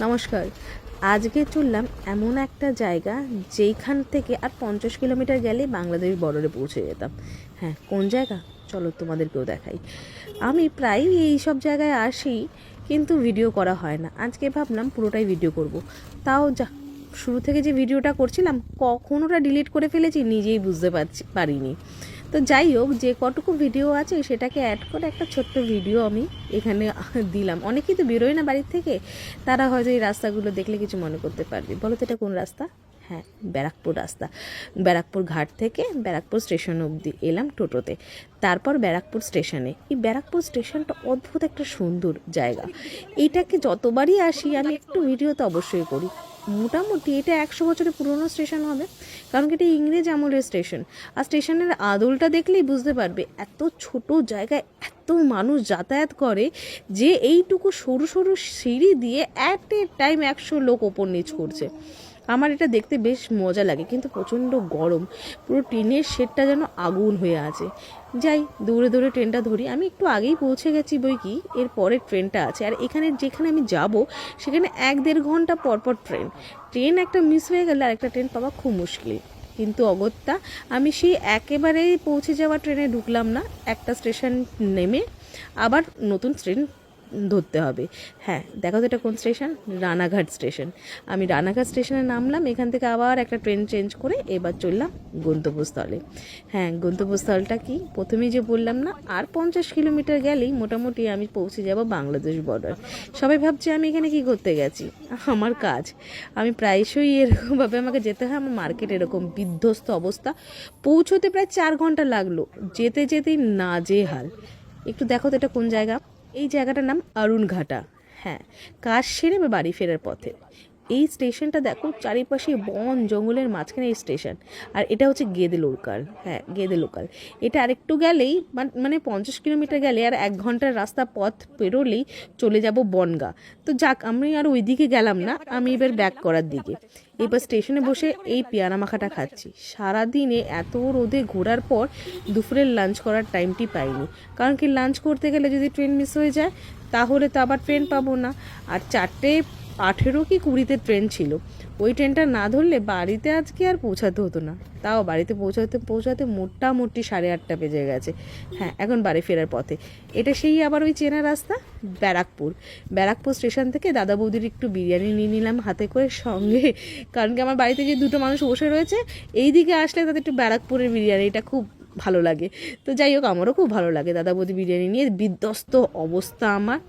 নমস্কার। আজকে চললাম এমন একটা জায়গা যেইখান থেকে আর 50 কিলোমিটার গেলে বাংলাদেশ বর্ডারে পৌঁছে যেতাম। হ্যাঁ, কোন জায়গা চলো তোমাদেরকেও দেখাই। আমি প্রায়ই এই সব জায়গায় আসি, কিন্তু ভিডিও করা হয় না। আজকে ভাবলাম পুরোটাই ভিডিও করব। তাও যা শুরু থেকে যে ভিডিওটা করছিলাম কখন ওটা ডিলিট করে ফেলেছি নিজেই বুঝতে পারিনি। তো যাই হোক, যে কটুকু ভিডিও আছে সেটাকে অ্যাড করে একটা ছোট্ট ভিডিও আমি এখানে দিলাম। অনেকেই তো বেরোয় না বাড়ির থেকে, তারা হয়তো এই রাস্তাগুলো দেখলে কিছু মনে করতে পারবে। বলো তো এটা কোন রাস্তা? হ্যাঁ, ব্যারাকপুর রাস্তা। ব্যারাকপুর ঘাট থেকে ব্যারাকপুর স্টেশন অবধি এলাম টোটোতে, তারপর ব্যারাকপুর স্টেশনে। এই ব্যারাকপুর স্টেশনটা অদ্ভুত একটা সুন্দর জায়গা। এইটাকে যতবারই আসি আমি একটু ভিডিও তো অবশ্যই করি। মোটামুটি এটা 100 বছরের পুরনো স্টেশন হবে, কারণ কি এটা ইংরেজ আমলের স্টেশন। আর স্টেশনের আদলটা দেখলেই বুঝতে পারবে এত ছোট জায়গায় এত মানুষ যাতায়াত করে যে এইটুকু সরু সরু সিঁড়ি দিয়ে অ্যাট এ টাইম 100 লোক ওপর নিচ করছে। আমার এটা দেখতে বেশ মজা লাগে, কিন্তু প্রচণ্ড গরম। পুরো ট্রেনের শেডটা যেন আগুন হয়ে আছে। যাই, দৌড়ে দৌড়ে ট্রেনটা ধরি। আমি একটু আগেই পৌঁছে গেছি বই কি, এর পরের ট্রেনটা আছে। আর এখানে যেখানে আমি যাব সেখানে 1-1.5 ঘন্টা পরপর ট্রেন একটা মিস হয়ে গেলে আরেকটা ট্রেন পাওয়া খুব মুশকিল। কিন্তু অগত্যা আমি সেই একেবারেই পৌঁছে যাওয়া ট্রেনে ঢুকলাম না, একটা স্টেশন নেমে আবার নতুন ট্রেন ধরতে হবে। হ্যাঁ, দেখো তো এটা কোন স্টেশন? রানাঘাট স্টেশন। আমি রানাঘাট স্টেশনে নামলাম, এখান থেকে আবার একটা ট্রেন চেঞ্জ করে এবার চললাম গন্তব্যস্থলে। হ্যাঁ, গন্তব্যস্থলটা কি প্রথমেই যে বললাম না, আর 50 কিলোমিটার গেলেই মোটামুটি আমি পৌঁছে যাব বাংলাদেশ বর্ডার। সবাই ভাবছে আমি এখানে কি করতে গেছি। আমার কাজ, আমি প্রায়শই এরকমভাবে আমাকে যেতে হয়। আমার মার্কেট এরকম বিধ্বস্ত অবস্থা, পৌঁছতে প্রায় 4 ঘন্টা লাগলো, যেতে যেতেই নাজেহাল। একটু দেখো তো এটা কোন জায়গা? এই জায়গাটার নাম অরুণঘাটা। হ্যাঁ, কাজ সেরে বা বাড়ি ফেরার পথে। এই স্টেশনটা দেখো, চারিপাশে বন জঙ্গলের মাঝখানে এই স্টেশন। আর এটা হচ্ছে গেদে লোকাল। হ্যাঁ, গেদে লোকাল। এটা আরেকটু গেলেই মানে 50 কিলোমিটার গেলে আর 1 ঘন্টার রাস্তা পথ পেরোলেই চলে যাব বনগা। তো যাক, আমি আর ওই দিকে গেলাম না, আমি এবার ব্যাক করার দিকে। এবার স্টেশনে বসে এই পেয়ারা মাখাটা খাচ্ছি। সারাদিনে এত রোদে ঘোরার পর দুপুরের লাঞ্চ করার টাইমটি পাইনি। কারণ কি, লাঞ্চ করতে গেলে যদি ট্রেন মিস হয়ে যায় তাহলে তো আবার ট্রেন পাবো না। আর 4:18 কি 20-তে ট্রেন ছিল। ওই ট্রেনটা না ধরলে বাড়িতে আজকে আর পৌঁছাতে হতো না। তাও বাড়িতে পৌঁছাতে মোটামুটি 8:30 বেজে গেছে। হ্যাঁ, এখন বাড়ি ফেরার পথে। এটা সেই আবার ওই চেনা রাস্তা, ব্যারাকপুর স্টেশন থেকে দাদা বৌদির একটু বিরিয়ানি নিয়ে নিলাম হাতে করে সঙ্গে। কারণ কি, আমার বাড়িতে যে দুটো মানুষ বসে রয়েছে, এই দিকে আসলে তাদের একটু ব্যারাকপুরের বিরিয়ানিটা খুব ভালো লাগে। তো যাই হোক, আমারও খুব ভালো লাগে। দাদা বৌদি বিরিয়ানি নিয়ে বিধ্বস্ত অবস্থা আমার।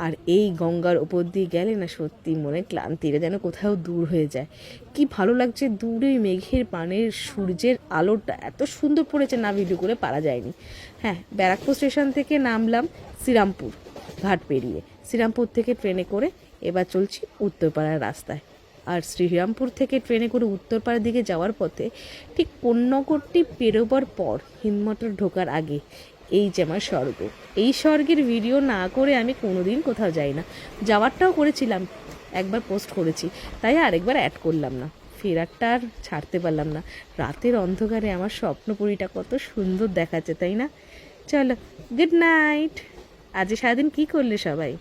আর এই গঙ্গার ওপর দিয়ে গেলে না সত্যি মনে ক্লান্তিটা যেন কোথাও দূর হয়ে যায়। কি ভালো লাগছে, দূরে মেঘের পানের সূর্যের আলোটা এত সুন্দর পড়েছে না, ভিডিও করে পারা যায়নি। হ্যাঁ, ব্যারাকপুর স্টেশন থেকে নামলাম শ্রীরামপুর ঘাট পেরিয়ে। শ্রীরামপুর থেকে ট্রেনে করে এবার চলছি উত্তরপাড়ার রাস্তায়। আর শ্রীরামপুর থেকে ট্রেনে করে উত্তরপাড়ার দিকে যাওয়ার পথে ঠিক কোন্নগরটি পেরোবার পর হিন্দমটর ঢোকার আগে এই যে আমার স্বর্গ। এই স্বর্গের ভিডিও না করে আমি কোনোদিন কোথাও যাই না। যাওয়ারটাও করেছিলাম, একবার পোস্ট করেছি, তাই আরেকবার অ্যাড করলাম না। ফেরারটা আর ছাড়তে পারলাম না। রাতের অন্ধকারে আমার স্বপ্নপুরীটা কত সুন্দর দেখাচ্ছে, তাই না? চলো, গুড নাইট। আজ সারাদিন কী করলে সবাই?